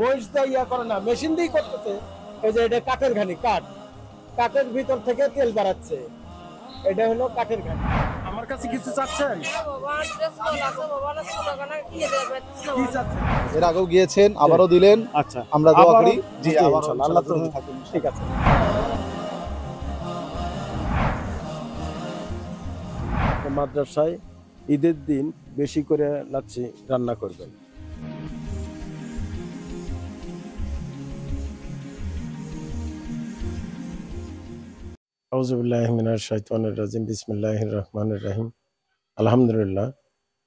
মহিষ দিয়ে ইয়া করে না, মেশিন দিয়ে করতেছে। এই যে এটা কাঠের ঘানি, কাঠের ভিতর থেকে তেল বাড়াচ্ছে, এটা হলো কাঠের ঘানি। আমার কাছে কিছু চাচ্ছেন? কি চাচ্ছেন? এর আগেও গিয়েছেন, আবারও দিলেন। আচ্ছা, আমরা দোয়া করি জি ইনশাআল্লাহ, আল্লাহ তো থাকুন। ঠিক আছে। মাদ্রাসায় ঈদের দিন বেশি করে লাচ্ছি রান্না করবেন। আউযুবিল্লাহি মিনাশ শাইতানির রাজিম। বিসমিল্লাহির রহমানির রহিম। আলহামদুলিল্লাহ,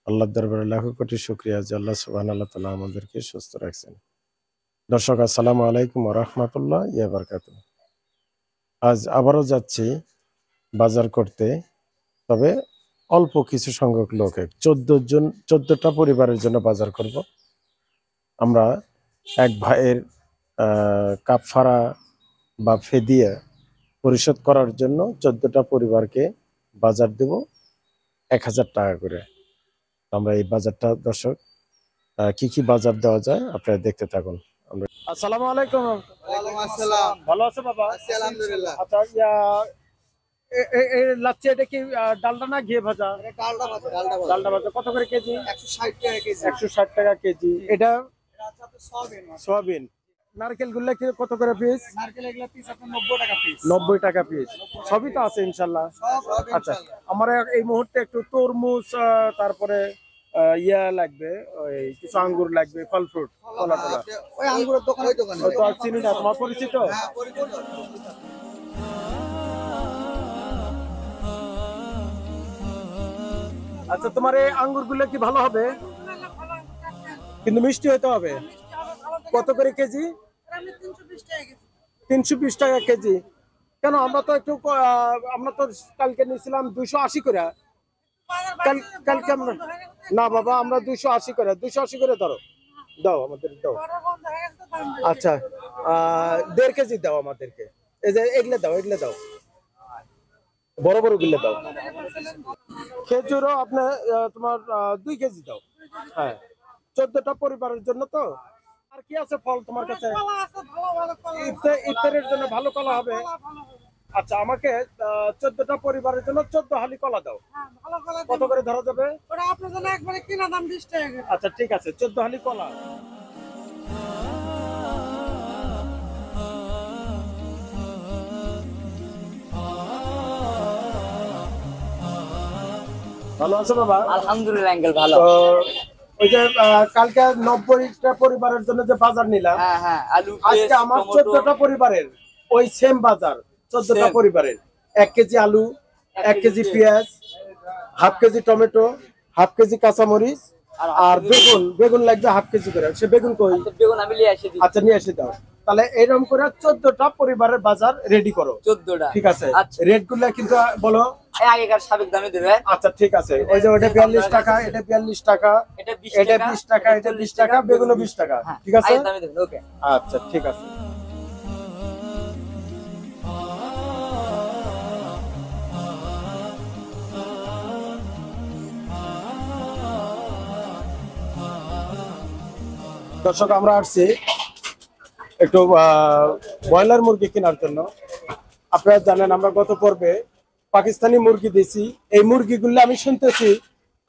আল্লাহর দরবারে লাখো কোটি শুকরিয়া যে আল্লাহ সুবহানাহু ওয়া তাআলা আমাদেরকে সুস্থ রাখছেন। দর্শক, আসসালামু আলাইকুম ওয়া রাহমাতুল্লাহি ওয়া বারাকাতুহু। আজ আবারও যাচ্ছি বাজার করতে, তবে অল্প কিছু সংখ্যক লোকে 14টা পরিবারের জন্য বাজার করব। আমরা এক ভাইয়ের কাফারা বা ফিদিয়া পরিশোধ করার জন্য 14টা পরিবারকে বাজার দেব 1000 টাকা করে। আমরা এই বাজারটা, দর্শক, কি কি বাজার দেওয়া যায় আপনারা দেখতে থাকুন। আসসালামু আলাইকুম। ওয়ালাইকুম আসসালাম। ভালো আছে বাবা? আছি আলহামদুলিল্লাহ। আচ্ছা, লাচ্ছি এটা কি ডালডা না ঘিয়ে ভাজা? ডালডা ভাজা। কত করে কেজি? 160 টাকা কেজি। 160 টাকা কেজি। এটা সয়াবিন। নারকেল গুলো কি কত করে পিস? নারকেল এগুলা পিস আপনার 90 টাকা পিস। 90 টাকা পিস। সবই তো আছে ইনশাআল্লাহ। আচ্ছা, আমার এই মুহূর্তে একটু তরমুজ, তারপরে ইয়া লাগবে, ওই কিছু আঙ্গুর লাগবে, ফল ফ্রুট, কলা টলা। ওই আঙ্গুরের দোকান, ওই দোকানে। তো চিনি না, তোমার পরিচিত? হ্যাঁ, পরিচিত। আচ্ছা, তোমার এই আঙ্গুর গুলো কি ভালো হবে? কিন্তু মিষ্টি হতে হবে। কত করে কেজি? 320 টাকা কেজি। কেন, আমরা তো একটু আমরা তো কালকে নিয়েছিলাম 280 করে। কালকে আমরা, না বাবা, আমরা 280 করে, 280 করে ধরো, দাও আমাদের, দাও। আচ্ছা, 1.5 কেজি দাও আমাদেরকে। এই যে এগুলো দাও, এগুলো দাও, বড় বড় গুলো দাও। খেজুরও আপনার তোমার 2 কেজি দাও। হ্যাঁ, 14টা পরিবারের জন্য তো। আর কি আছে ফল তোমার কাছে? ইফতারের জন্য ভালো কলা হবে। আচ্ছা, আমাকে 14টা পরিবারের জন্য 14 হালি কলা দাও। কত করে ধরা যাবে? আচ্ছা, ঠিক আছে, 14 হালি কলা। ভালো আছো বাবা? আলহামদুলিল্লাহ আঙ্কেল, ভালো। ওই যে কালকে 90টা পরিবারের জন্য যে বাজার নিলাম, হ্যাঁ হ্যাঁ, আলু, আজকে আমার 14টা পরিবারের ওই সেম বাজার। 14টা পরিবারের 1 কেজি আলু, 1 কেজি পেঁয়াজ, half KG tomato, half KG কাঁচামরিচ, আর বেগুন লাগবে হাফ কেজি করে। সে বেগুন কই? বেগুন আমি নিয়ে আসি। আচ্ছা, নিয়ে এসে দাও। তাহলে এরকম করে 14টা পরিবারের বাজার রেডি করো। 14টা, ঠিক আছে। রেট গুলো কিন্তু বলো। আগেকার সাবেক দামে দেবে। আচ্ছা, ঠিক আছে। ওই যে ওটা 42 টাকা, এটা 42 টাকা, এটা 20 টাকা, এটা 20 টাকা, বেগুনও 20 টাকা। ঠিক আছে, দামে দেবেন। ওকে, আচ্ছা, ঠিক আছে। দর্শক, আমরা আসছি একটু ব্রয়লার মুরগি কেনার জন্য। আপনারা জানেন, আমরা গত পর্বে পাকিস্তানি মুরগি দিয়েছি। এই মুরগিগুলো আমি শুনতেছি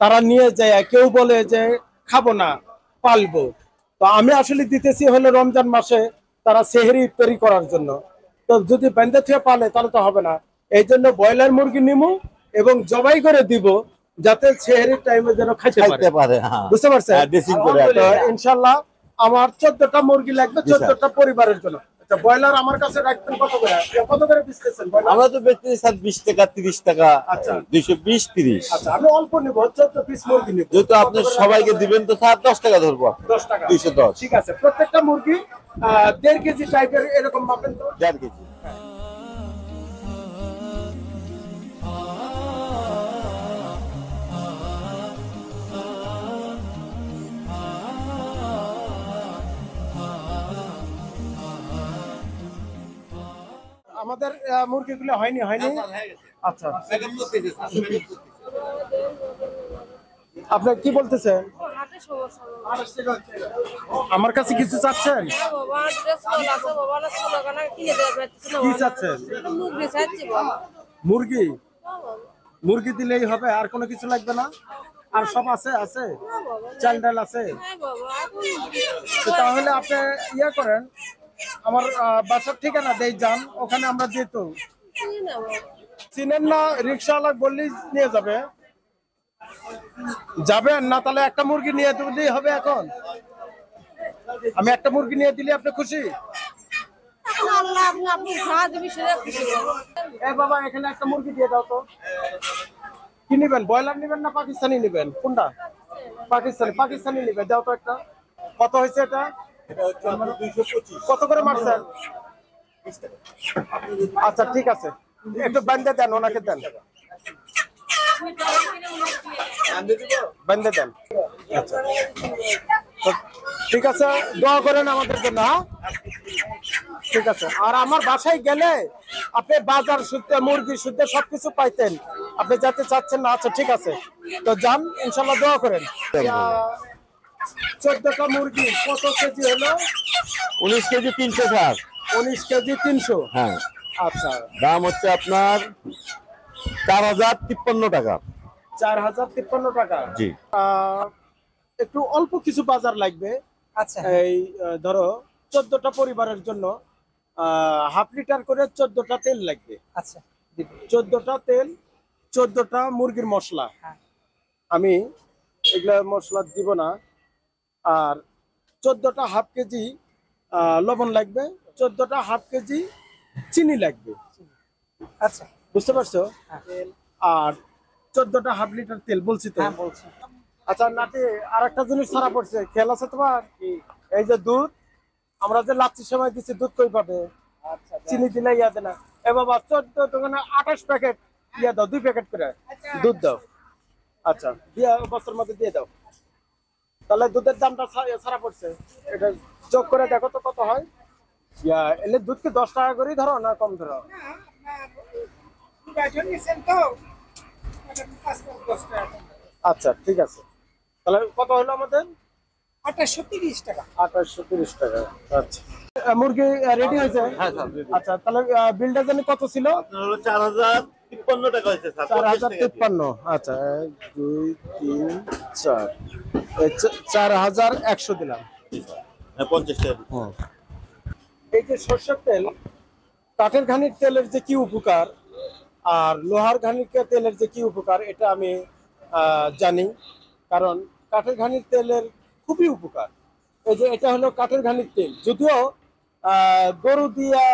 তারা নিয়ে যায়, কেউ বলে যে খাবো না, পালবো। তো আমি আসলে দিতেছি হলো রমজান মাসে তারা সেহরি ইফতারি করার জন্য। তো যদি বেঁধে থেকে পালে তাহলে তো হবে না। এই জন্য ব্রয়লার মুরগি নিমু এবং জবাই করে দিব, যাতে সেহরির টাইমে যেন খাইতে পারে। বুঝতে পারছেন? ইনশাল্লাহ আমার 14টা মুরগি লাগবে 14টা পরিবারের জন্য। আচ্ছা, ব্রয়লার আমার কাছে রাখবেন কত করে? কত করে বিক্রি করছেন? আমরা তো বেচতেছি স্যার 20 টাকা, 30 টাকা। আচ্ছা, 220, 30। আচ্ছা, আমি অল্প নিব, 14 পিস মুরগি নিব। যেহেতু আপনি সবাইকে দিবেন তো স্যার 10 টাকা ধরবো। 10 টাকা, 210। ঠিক আছে। প্রত্যেকটা মুরগি 1.5 কেজি টাইপের এরকম মাপেন তো। 1.5 কেজি। আমাদের মুরগিগুলো হয়নি। আচ্ছা, আপনি কি বলতেছেন? বাড়িতে সমস্যা নেই। আমার কাছে কিছু চাচ্ছেন? বাবা ড্রেস কল আছে, বাবা না সোনা কানা কিনে দেওয়া পারতেছে না। কি চাচ্ছেন? মুরগি চাচ্ছি বাবা। মুরগি? বাবা, মুরগি দিলেই হবে, আর কোনো কিছু লাগবে না? আর সব আছে? আছে না বাবা, চাল ডাল আছে? হ্যাঁ বাবা, তো তাহলে আপনি ইয়ে করেন, আমার বাসার ঠিকানা দেই, যান ওখানে আমরা যেত। চিনি না বাবা। চিনেন না? রিক্সাওয়ালা বললেই নিয়ে যাবে। যাবেন না? তাহলে একটা মুরগি নিয়ে দিলেই হবে। এখন আমি একটা মুরগি নিয়ে দিলে আপনি খুশি? এখন আল্লাহ আপনি যা দিবি সেটা খুশি বাবা। এ বাবা, এখানে একটা মুরগি দিয়ে দাও তো। কি নিবেন, ব্রয়লার নিবেন না পাকিস্তানি নিবেন? কোনটা? পাকিস্তানি। পাকিস্তানি নিবে, দাও তো একটা। কত হয়েছে এটা? কত করে মারছেন? আচ্ছা ঠিক আছে, একটু বান্ধে দেন, ওনাকে দেন, বান্ধে দেন। আচ্ছা তো ঠিক আছে, দোয়া করেন আমাদের জন্য। হ্যাঁ ঠিক আছে। আর আমার বাসায় গেলে আপনি বাজার শুদ্ধ, মুরগি শুদ্ধ সবকিছু পাইতেন, আপনি যাতে চাচ্ছেন না। আচ্ছা ঠিক আছে, তো যান, ইনশাল্লাহ দোয়া করেন। 14টা মুরগি কত কেজি হলো? 19 কেজি 360। 19 কেজি 300। হ্যাঁ, আচ্ছা, দাম হচ্ছে আপনার 4053 টাকা। 4053 টাকা। জি। একটু অল্প কিছু বাজার লাগবে। আচ্ছা এই ধরো 14টা পরিবারের জন্য হাফ লিটার করে 14টা তেল লাগবে। আচ্ছা 14টা তেল, 14টা মুরগির মশলা। হ্যাঁ। আমি এগুলা মশলা দিব না। আর 14টা হাফ কেজি লবণ লাগবে, 14টা হাফ কেজি চিনি লাগবে। আচ্ছা বুঝতে পারছো? হ্যাঁ। আর 14টা হাফ লিটার তেল বলছি তো। হ্যাঁ বলছি। আচ্ছা নাতি, আর একটা জিনিস ছাড়া পড়ছে, খেয়াল আছে তোমার? এই যে দুধ, আমরা যে লাচ্ছির সময় দিচ্ছি, দুধ কই পাবে? চিনি দিলে ইয়া দে না। এ বাবা, 14 দোকানে 28 প্যাকেট ইয়া দাও, 2 প্যাকেট করে দুধ দাও। আচ্ছা দিয়ে বস্তার মধ্যে দিয়ে দাও। তাহলে দুধের দামটা ছাড়া পড়ছে, এটা যোগ করে দেখো তো কত হয়। ইয়া এলে দুধ কি 10 টাকা করেই ধরো না কম ধরো? আচ্ছা ঠিক আছে, তাহলে কত হলো আমাদের? 2830 টাকা। 2830 টাকা। আচ্ছা, মুরগি রেডি হয়েছে? হ্যাঁ স্যার, ready। আচ্ছা, তাহলে বিলটা জানি কত ছিল? আপনার হলো 4053 টাকা হয়েছে স্যার। 4053। আচ্ছা 1 2 3 4, 4100 দিলাম। হ্যাঁ 50 টাকা। এই যে সরষের তেল, কাঠের ঘানির তেলের যে কি উপকার আর লোহার ঘানির তেলের যে কি উপকার, এটা আমি জানি। কারণ কাঠের ঘানির তেলের খুবই উপকার। এই যে এটা হলো কাঠের ঘানির তেল, যদিও গরু দিয়া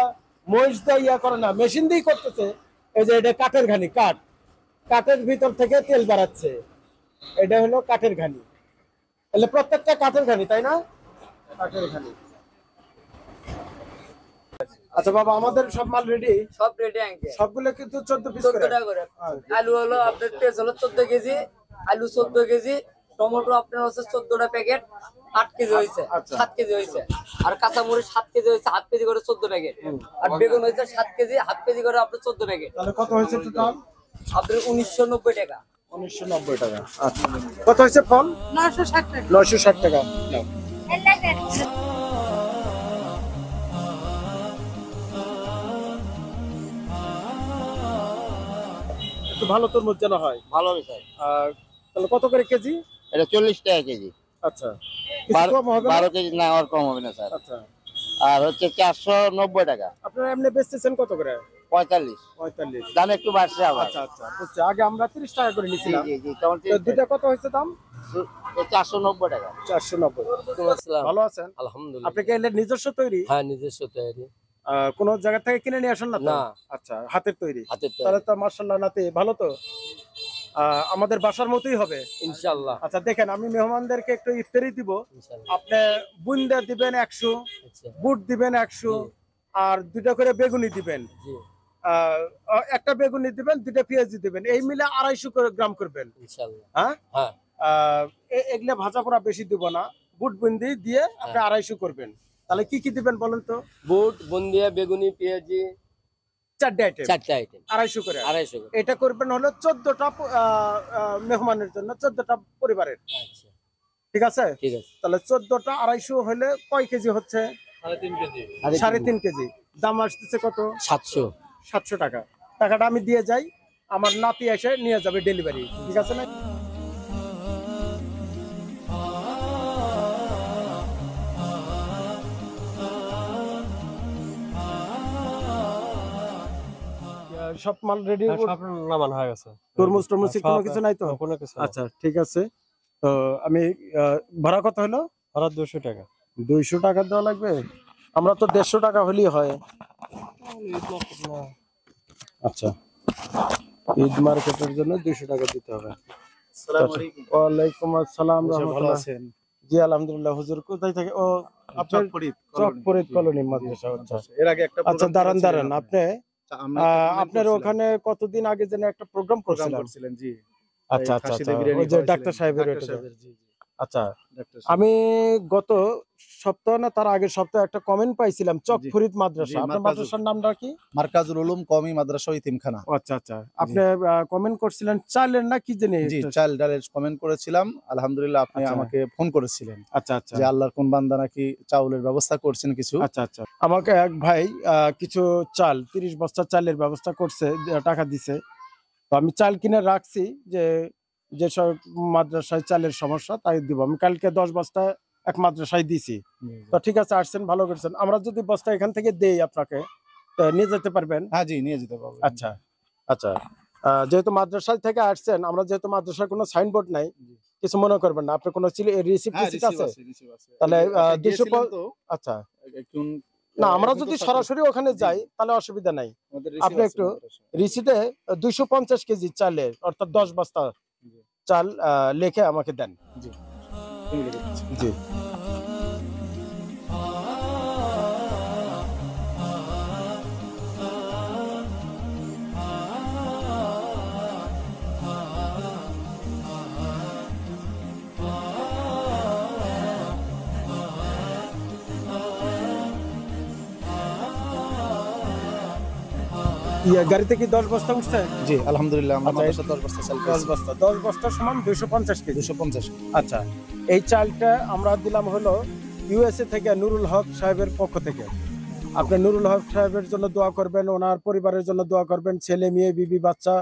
মহিষ দিয়া ইয়া করে না, মেশিন দিয়ে করতেছে। এই যে এটা কাঠের ঘানি, কাঠের ভিতর থেকে তেল বাড়াচ্ছে, এটা হলো কাঠের ঘানি। তাহলে প্রত্যেকটা কাঠের ঘানি, তাই না? কাঠের ঘানি। আচ্ছা বাবা, আমাদের সব মাল রেডি? সব রেডি আঙ্কেল। সবগুলো কিন্তু 14 পিস 14 করে। টাকা করে। আচ্ছা। আলু হলো আপনার পেঁয়াজ হলো 14 কেজি, আলু 14 কেজি, টমেটো আপনার হচ্ছে 14টা প্যাকেট, 8 কেজি হয়েছে, আচ্ছা। 7 কেজি হয়েছে। আর কাঁচামরিচ 7 কেজি হয়েছে, 7 কেজি করে 14 প্যাকেট। আর বেগুন হয়েছে 7 কেজি, 7 কেজি করে আপনার 14 প্যাকেট। তাহলে কত হয়েছে টোটাল? আপনার 1990 টাকা। 1990 টাকা। আচ্ছা, কত হয়েছে ফল? 960 টাকা। 960 টাকা। একটু ভালো তরমুজ যেন হয়। ভালো হবে স্যার। আর তাহলে কত করে কেজি? এটা 40 টাকা কেজি। আচ্ছা, কিছু কম হবে না? 12 কেজি না, আর কম হবে না স্যার। আচ্ছা, আর হচ্ছে 490 টাকা। আপনারা এমনি বেচতেছেন কত করে? 45। 45। দাম একটু বাড়ছে আবার। আচ্ছা আচ্ছা, বুঝছি। আগে আমরা 30 টাকা করে জি নিছিলাম। জি জি, তখন তো দুইটা কত হয়েছে দাম? 490 টাকা। 490। ভালো আছেন? আলহামদুলিল্লাহ। আপনি কি এর নিজস্ব তৈরি? হ্যাঁ, নিজস্ব তৈরি। কোন জায়গা থেকে কিনে নিয়ে আসেন না তো? না। আচ্ছা, হাতের তৈরি। হাতের তাহলে তো মাশাআল্লাহ নাতি ভালো তো। আমাদের বাসার মতোই হবে ইনশাআল্লাহ। আচ্ছা দেখেন, আমি মেহমানদেরকে একটু ইফতারি দিব। ইনশাআল্লাহ। আপনি বুন্দা দিবেন 100, আচ্ছা। বুট দিবেন 100, আর 2টা করে বেগুনি দিবেন। জি একটা বেগুনি দিবেন, 2টা পেঁয়াজি দিবেন, এই মিলে 250 গ্রাম করবেন। ইনশাআল্লাহ। হ্যাঁ, হ্যাঁ এগুলা ভাজা পোড়া বেশি দিব না, বুট বুন্দি দিয়ে আপনি 250 করবেন। তাহলে কি কি দিবেন বলেন তো? বুট, বুন্দিয়া, বেগুনি, পেঁয়াজি, 4টে আইটেম, 4টা আইটেম, 250 করে। 250 করে। এটা করবেন হলো 14টা মেহমানের জন্য, 14টা পরিবারের। আচ্ছা ঠিক আছে? ঠিক আছে। তাহলে 14টা 250 হলে কয় কেজি হচ্ছে? 3.5 কেজি। দাম আসতেছে কত? 700। 700 টাকা। টাকাটা আমি দিয়ে যাই, আমার নাতি এসে নিয়ে যাবে ডেলিভারি, ঠিক আছে না? সব মাল রেডি? সব নামানো হয়ে গেছে। তরমুজ টরমুজ কোনো কিছু নাই তো? কোনো কিছু না। আচ্ছা ঠিক আছে। তো আমি ভাড়া কত হলো? ভাড়া 200 টাকা। 200 টাকা দেওয়া লাগবে? আমরা তো 150 টাকা হলেই হয়। আচ্ছা, ঈদ মার্কেটের জন্য 200 টাকা দিতে হবে। ওয়ালাইকুম আসসালাম রাহমাতুল্লাহ। জি আলহামদুলিল্লাহ। হুজুর কোথায় থেকে? ও আপনার চকফরিদ কলোনি মাদ্রাসা। আচ্ছা এর আগে একটা আচ্ছা, দাঁড়ান দাঁড়ান। আপনি আমরা আপনার ওখানে কতদিন আগে যেন একটা প্রোগ্রাম করছিলেন? জি। আচ্ছা আচ্ছা আচ্ছা, ওই যে ডাক্তার সাহেবের ওটা। আচ্ছা, আমি গত সপ্তাহ না তার আগের সপ্তাহে একটা কমেন্ট পাইছিলাম চকফরিদ মাদ্রাসা। আপনার মাদ্রাসার নামটা কি? মার্কাজুল উলুম কওমি মাদ্রাসা ইতিমখানা। আচ্ছা আচ্ছা, আপনি কমেন্ট করছিলেন চালের না কি জানি? জি, চাল ডালের কমেন্ট করেছিলাম। আলহামদুলিল্লাহ আপনি আচ্ছা। আমাকে ফোন করেছিলেন আচ্ছা আচ্ছা, যে আল্লাহর কোন বান্দা নাকি চাউলের ব্যবস্থা করছেন কিছু। আচ্ছা আচ্ছা। আমাকে এক ভাই কিছু চাল 30 বস্তা চালের ব্যবস্থা করছে, টাকা দিছে। তো আমি চাল কিনে রাখছি, যে যেসব মাদ্রাসায় চালের সমস্যা তাই দিব। আমি কালকে 10 বস্তা এক মাদ্রাসায় দিছি। তো ঠিক আছে, আসছেন, ভালো করছেন। আমরা যদি বস্তা এখান থেকে দেই আপনাকে, তো নিয়ে যেতে পারবেন? হ্যাঁ জি, নিয়ে যেতে পারবো। আচ্ছা আচ্ছা। যেহেতু মাদ্রাসায় থেকে আসছেন, আমরা যেহেতু মাদ্রাসার কোনো সাইনবোর্ড নাই, কিছু মনে করবেন না। আপনার কোনো রিসিপ্ট আছে? তাহলে 200। আচ্ছা না, আমরা যদি সরাসরি ওখানে যাই তাহলে অসুবিধা নাই। আপনি একটু রিসিটে 250 কেজি চালের, অর্থাৎ 10 বস্তা চাল লিখে আমাকে দেন। জি জি। গাড়িতে কি 10 বস্তা উঠছে? জি আলহামদুলিল্লাহ, আমরা আচ্ছা, মাদ্রাসা 10 বস্তা চাল 10 বস্তা। 10 বস্তা সমান 250 কেজি। 250। আচ্ছা, এই চালটা আমরা দিলাম হলো ইউএসএ থেকে নুরুল হক সাহেবের পক্ষ থেকে। আপনি নুরুল হক সাহেবের জন্য দোয়া করবেন, ওনার পরিবারের জন্য দোয়া করবেন, ছেলে মেয়ে বিবি বাচ্চা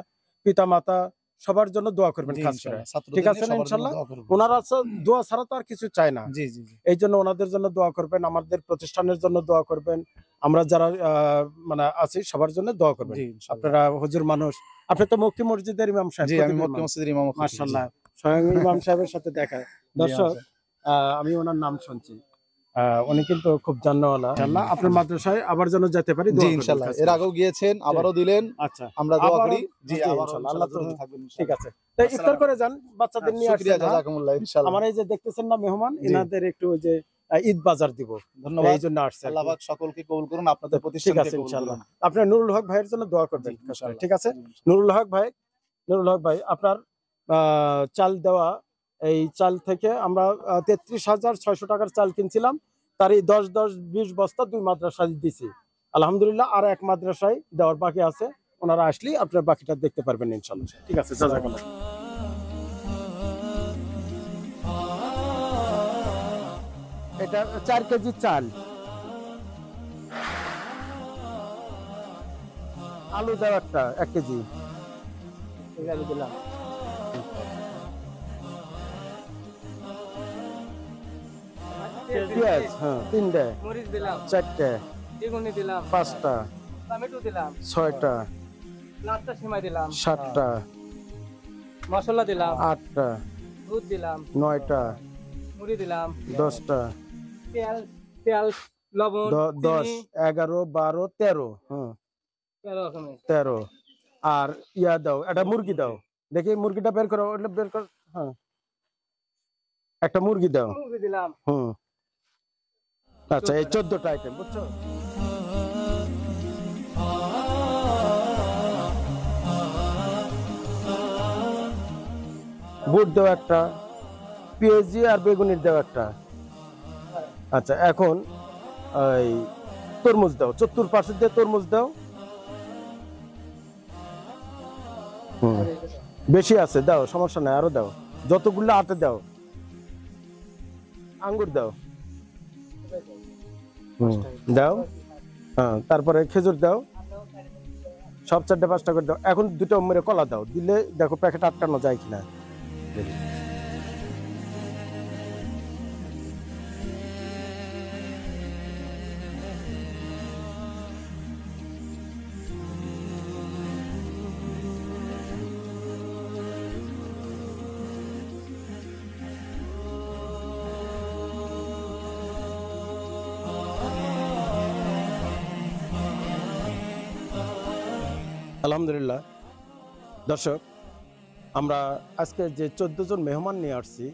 পিতা মাতা সবার জন্য দোয়া করবেন খাস করে, ঠিক আছে না? ইনশাআল্লাহ ওনারা দোয়া ছাড়া তো আর কিছু চায় না। জি জি জি। এই জন্য ওনাদের জন্য দোয়া করবেন, আমাদের প্রতিষ্ঠানের জন্য দোয়া করবেন, আমরা যারা মানে আছি সবার জন্য দোয়া করবেন। আপনারা হুজুর মানুষ, আপনি তো মক্কি মসজিদের ইমাম সাহেব। জি, আমি মক্কি মসজিদের ইমাম। মাশাআল্লাহ, স্বয়ং ইমাম সাহেবের সাথে দেখা। দর্শক, আমি ওনার নাম শুনছি, উনি কিন্তু খুব জান্নাওয়ালা। ইনশাআল্লাহ আপনার মাদ্রাসায় আবার যেন যেতে পারি। জি ইনশাআল্লাহ, এর আগেও গিয়েছেন, আবারও দিলেন। আচ্ছা, আমরা দোয়া করি। জি ইনশাআল্লাহ, আল্লাহ তো থাকবেন। ঠিক আছে। তো ইফতার করে যান, বাচ্চাদের নিয়ে আসেন। জাযাকুমুল্লাহ। ইনশাআল্লাহ আমার এই যে দেখতেছেন না মেহমান, এনাদের একটু ওই যে ঈদ বাজার দিব, ধন্যবাদ। এই জন্য আসছে। আল্লাহ পাক সকলকে কবুল করুন, আপনাদের ঠিক প্রতিষ্ঠানকে আছে কবুল ইনশাআল্লাহ। করুন। আপনার নুরুল হক ভাইয়ের জন্য দোয়া করবেন, ইনশাআল্লাহ। ঠিক আছে? নুরুল হক ভাই আপনার চাল দেওয়া, এই চাল থেকে আমরা 33,600 টাকার চাল কিনছিলাম, তারই 10-20 বস্তা 2 মাদ্রাসায় দিছি আলহামদুলিল্লাহ। আর এক মাদ্রাসায় দেওয়ার বাকি আছে, ওনারা আসলেই আপনার বাকিটা দেখতে পারবেন ইনশাআল্লাহ, ঠিক আছে? জাযাকাল্লাহ। এটা 4 কেজি চাল, আলু দেওয়া একটা 1 কেজি, আলু দিলাম। পেঁয়াজ 3টে, মরিচ দিলাম, 4টে, বেগুনি দিলাম, 5টা, টমেটো দিলাম, 6টা, লাচ্চা সেমাই দিলাম, 7টা, মশলা দিলাম, 8টা, দুধ দিলাম, 9টা, মুড়ি দিলাম, 10টা, তেল লবণ 10, 11, 12, 13, 13। আর ইয়া দাও, একটা মুরগি দাও, দেখি মুরগিটা বের করো, ওটা বের কর। হ্যাঁ, একটা মুরগি দাও। দিলাম। আচ্ছা, এই 14টা আইটেম, বুঝছো? বুট দাও একটা, পেঁয়াজি আর বেগুনির দাও একটা। আচ্ছা, এখন এই তরমুজ দাও, 74 দিয়ে তরমুজ দাও। বেশি আছে, দাও, সমস্যা নাই, আরো দাও, যতগুলো আটে দাও। আঙ্গুর দাও। দাও। হ্যাঁ, তারপরে খেজুর দাও, সব 4টা 5টা করে দাও। এখন 2টা মেরে কলা দাও, দিলে দেখো প্যাকেট আটকানো যায় কিনা। আলহামদুলিল্লাহ দর্শক, আমরা আজকে যে 14 জন মেহমান নিয়ে আসছি,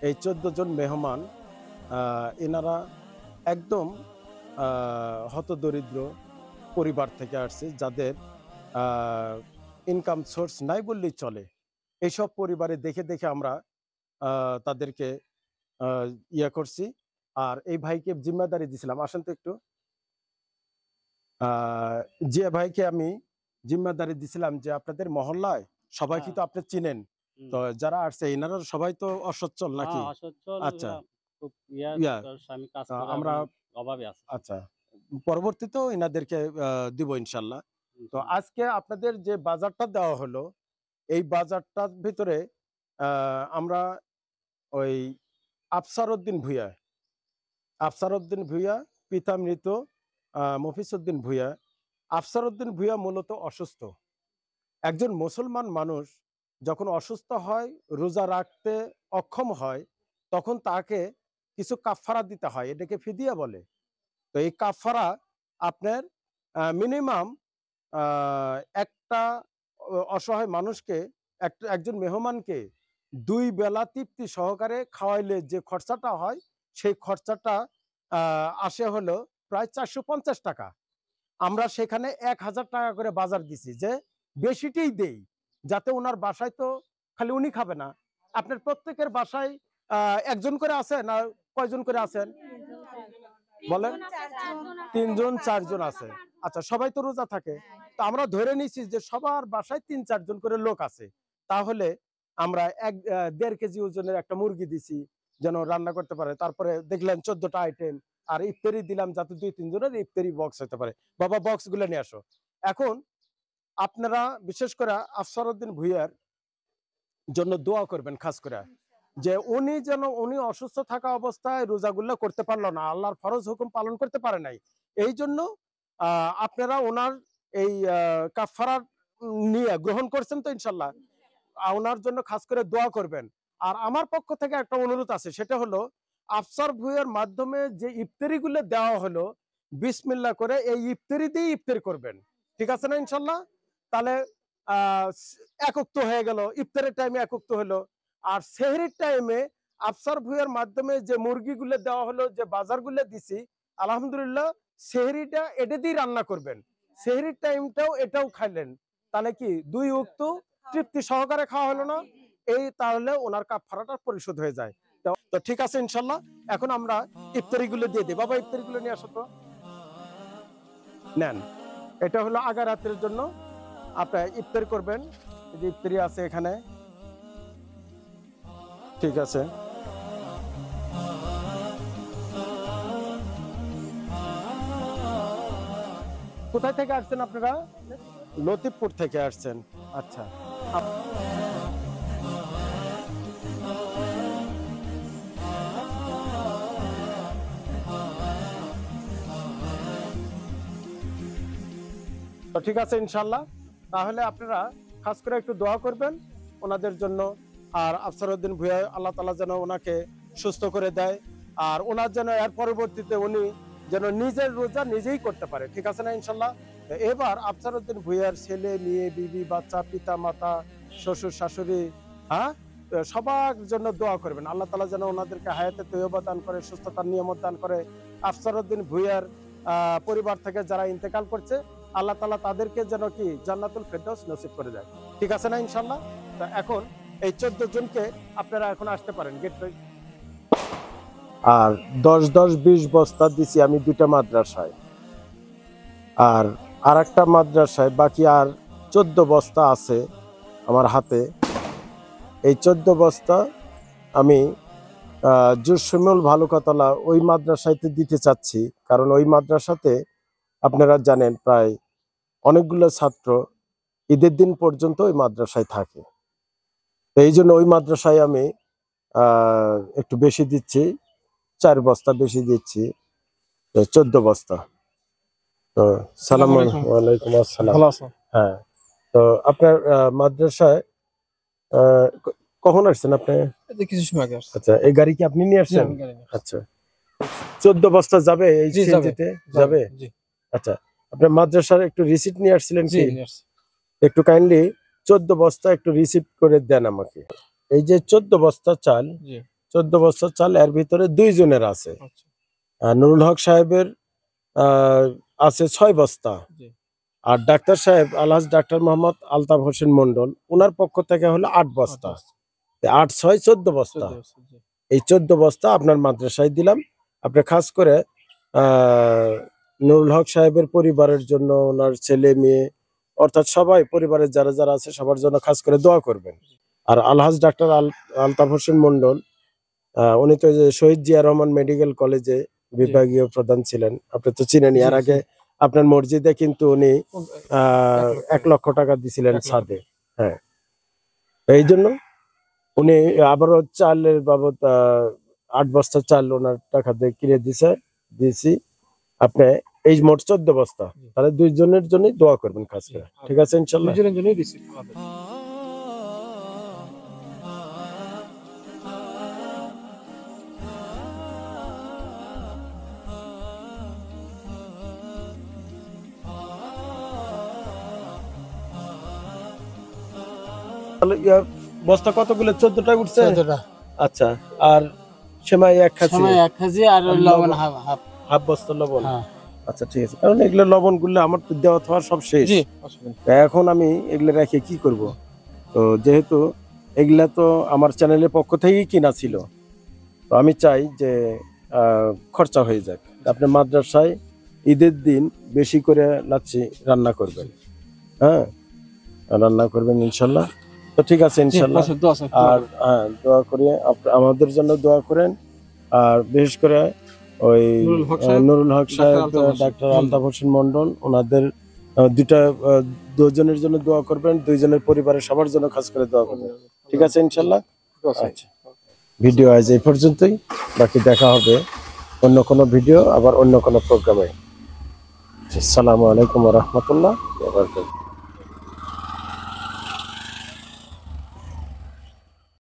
এই 14 জন মেহমান এনারা একদম হতদরিদ্র পরিবার থেকে আসছে, যাদের ইনকাম সোর্স নাই বললেই চলে। এইসব পরিবারে দেখে দেখে আমরা তাদেরকে ইয়ে করছি। আর এই ভাইকে জিম্মেদারি দিছিলাম, আসেন তো একটু। যে ভাইকে আমি জিম্মেদারি দিছিলাম যে আপনাদের মহল্লায় সবাইকে তো আপনি চিনেন, তো যারা আসছে এনারা সবাই তো অসচ্ছল নাকি? আচ্ছা, আমরা আচ্ছা পরবর্তীতেও এনাদেরকে দিব ইনশাল্লাহ। তো আজকে আপনাদের যে বাজারটা দেওয়া হলো, এই বাজারটার ভিতরে আমরা ওই আফসার উদ্দিন ভূঁইয়া পিতা মৃত মফিজউদ্দিন ভূঁইয়া। আফসার উদ্দিন ভূঁইয়া মূলত অসুস্থ একজন মুসলমান মানুষ। যখন অসুস্থ হয়, রোজা রাখতে অক্ষম হয়, তখন তাকে কিছু কাফারা দিতে হয়, এটাকে ফিদিয়া বলে। তো এই কাফারা আপনার মিনিমাম একটা অসহায় মানুষকে, একজন মেহমানকে 2 বেলা তৃপ্তি সহকারে খাওয়াইলে যে খরচাটা হয়, সেই খরচাটা আসে হলো প্রায় 450 টাকা। আমরা সেখানে 1000 টাকা করে বাজার দিছি, যে বেশিটাই দেই, যাতে ওনার বাসায় তো খালি উনি খাবে না, আপনার প্রত্যেকের বাসায় একজন করে আছে না কয়জন করে আছেন বলেন? 3 জন 4 জন আছে। আচ্ছা, সবাই তো রোজা থাকে, তো আমরা ধরে নিছি যে সবার বাসায় 3-4 জন করে লোক আছে। তাহলে আমরা 1.5 কেজি ওজনের একটা মুরগি দিছি যেন রান্না করতে পারে। তারপরে দেখলেন 14টা আইটেম, আর ইফতারি দিলাম যাতে 2-3 জনের ইফতারি বক্স হতে পারে। বাবা বক্স গুলো নিয়ে আসো। এখন আপনারা বিশেষ করে আফসার উদ্দিন ভূঁইয়ার জন্য দোয়া করবেন, খাস করে যে উনি অসুস্থ থাকা অবস্থায় রোজাগুলো করতে পারলো না, আল্লাহর ফরজ হুকুম পালন করতে পারে নাই। এই জন্য আপনারা ওনার এই কাফারা নিয়ে গ্রহণ করছেন তো ইনশাল্লাহ, ওনার জন্য খাস করে দোয়া করবেন। আর আমার পক্ষ থেকে একটা অনুরোধ আছে, সেটা হলো আফসার ভূঁইয়ার মাধ্যমে যে ইফতারিগুলো দেওয়া হলো, বিসমিল্লাহ করে এই ইফতারি দিয়ে ইফতারি করবেন, ঠিক আছে না ইনশাল্লাহ? তাহলে একক্ত হয়ে গেল, ইফতারের টাইমে একক্ত হলো। আর সেহরির টাইমে আফসার ভূঁইয়ার মাধ্যমে যে মুরগিগুলো দেওয়া হলো, যে বাজারগুলো দিছি, আলহামদুলিল্লাহ সেহরিটা এটা দিয়ে রান্না করবেন, সেহরির টাইমটাও এটাও খাইলেন, তাহলে কি 2 ওয়াক্ত তৃপ্তি সহকারে খাওয়া হলো না? এই তাহলে ওনার কাফারাটা পরিশোধ হয়ে যায়। তো ঠিক আছে ইনশাল্লাহ, এখন আমরা ইফতারিগুলো দিয়ে দিই। বাবা ইফতারিগুলো নিয়ে আসো তো, নেন। এটা হলো আগা রাতের জন্য আপনারা ইফতার করবেন, যে ইফতারি আছে এখানে, ঠিক আছে। কোথায় থেকে আসছেন আপনারা? লতিফপুর থেকে আসছেন। আচ্ছা, তো ঠিক আছে ইনশাল্লাহ, তাহলে আপনারা খাস করে একটু দোয়া করবেন ওনাদের জন্য। আর আফসার উদ্দিন ভূঁইয়া আল্লাহ তাআলা যেন ওনাকে সুস্থ করে দেয়, আর ওনার যেন এর পরবর্তীতে উনি যেন নিজের রোজা নিজেই করতে পারে, ঠিক আছে না ইনশাল্লাহ? এবার আফসার উদ্দিন ভূঁইয়ার ছেলে মেয়ে, বিবি বাচ্চা, পিতা মাতা, শ্বশুর শাশুড়ি, হ্যাঁ, সবার জন্য দোয়া করবেন। আল্লাহ তাআলা যেন ওনাদেরকে হায়াতে তৈয়বা দান করে, সুস্থতার নিয়ামত দান করে। আফসার উদ্দিন ভূঁইয়ার পরিবার থেকে যারা ইন্তেকাল করছে, আল্লাহ তাআলা তাদেরকে যেন কি জান্নাতুল ফেরদাউস নসিব করে দেয়, ঠিক আছে না ইনশাল্লাহ? তো এখন এই 14 জনকে আপনারা এখন আসতে পারেন গেট। আর 10-20 বস্তা দিছি আমি 2টা মাদ্রাসায়, আর আরেকটা মাদ্রাসায় বাকি আর 14 বস্তা আছে আমার হাতে। এই 14 বস্তা আমি জুসুমুল ভালুকাতলা ওই মাদ্রাসাতে দিতে চাচ্ছি, কারণ ওই মাদ্রাসাতে আপনারা জানেন প্রায় অনেকগুলো ছাত্র ঈদের দিন পর্যন্ত ওই মাদ্রাসায় থাকে। তো এই জন্য ওই মাদ্রাসায় আমি একটু বেশি দিচ্ছি, 4 বস্তা বেশি দিচ্ছি, 14 বস্তা। তো সালাম আলাইকুম। আসসালাম। ভালো আছো? হ্যাঁ, তো আপনার মাদ্রাসায় কখন আসছেন আপনি? কিছু সময় আগে আসছে। আচ্ছা, এই গাড়ি কি আপনি নিয়ে আসছেন? আচ্ছা, 14 বস্তা যাবে এই জি, সিএনজিতে? যাবে। জি আচ্ছা, আপনার মাদ্রাসার একটু রিসিপ্ট নিয়ে আসছিলেন জি, কি? নিয়ে আসছি। একটু কাইন্ডলি 14 বস্তা একটু রিসিপ্ট করে দেন আমাকে। এই যে 14 বস্তা চাল, জি 14 বস্তা চাল, এর ভিতরে 2 জনের আছে। আচ্ছা নুরুল হক সাহেবের আছে 6 বস্তা, জি আর ডাক্তার সাহেব আলহাজ ডাক্তার মোহাম্মদ আলতাফ হোসেন মন্ডল, ওনার পক্ষ থেকে হলো 8 বস্তা। 8 6 14 বস্তা। জি এই 14 বস্তা আপনার মাদ্রাসায় দিলাম। আপনি খাস করে নুরুল হক সাহেবের পরিবারের জন্য, ওনার ছেলে মেয়ে অর্থাৎ সবাই পরিবারের যারা যারা আছে সবার জন্য খাস করে দোয়া করবেন। আর আলহাজ ডাক্তার আলতাফ হোসেন মন্ডল, উনি তো যে শহীদ জিয়া রহমান মেডিকেল কলেজে বিভাগীয় প্রধান ছিলেন, আপনি তো চিনেন। এর আগে আপনার মসজিদে কিন্তু উনি 1 লক্ষ টাকা দিছিলেন ছাদে। হ্যাঁ, এই জন্য উনি আবারও চালের বাবদ 8 বস্তা চাল ওনার টাকা দিয়ে কিনে দিয়েছি। আপনি এই মোট 14 বস্তা, তাহলে 2 জনের জন্য দোয়া করবেন খাস করে। ঠিক আছে ইনশাল্লাহ। দুজনের জন্যই দিছি। তাহলে বস্তা কতগুলো? 14টা উঠছে। আচ্ছা, আর সেমাই 1 কেজি, সময় 1 কেজি আর ওই লবণ হাফ হাফ। হাফ বস্তা লবণ। হ্যাঁ। আচ্ছা ঠিক আছে, কারণ এগুলো লবণ গুলো আমার তো দেওয়া থাওয়ার সব শেষ। জি তা এখন আমি এগুলো রেখে কি করব? তো যেহেতু এগুলা তো আমার চ্যানেলের পক্ষ থেকেই কিনা ছিল, তো আমি চাই যে খরচা হয়ে যাক। আপনি মাদ্রাসায় ঈদের দিন বেশি করে লাচ্ছি রান্না করবেন। হ্যাঁ, রান্না করবেন ইনশাল্লাহ। তো ঠিক আছে ইনশাল্লাহ। আর হ্যাঁ, দোয়া করি, আমাদের জন্য দোয়া করেন। আর বিশেষ করে ওই নুরুল হক সাহেব, ডাক্তার আলতাফ হোসেন মন্ডল, ওনাদের দুজনের জন্য দোয়া করবেন, 2 জনের পরিবারের সবার জন্য খাস করে দোয়া করবেন। ঠিক আছে ইনশাল্লাহ। আচ্ছা, ভিডিও আজ এই পর্যন্তই, বাকি দেখা হবে অন্য কোনো ভিডিও, আবার অন্য কোনো প্রোগ্রামে। আসসালামু আলাইকুম ওয়া রাহমাতুল্লাহ ওয়া বারাকাতুহু।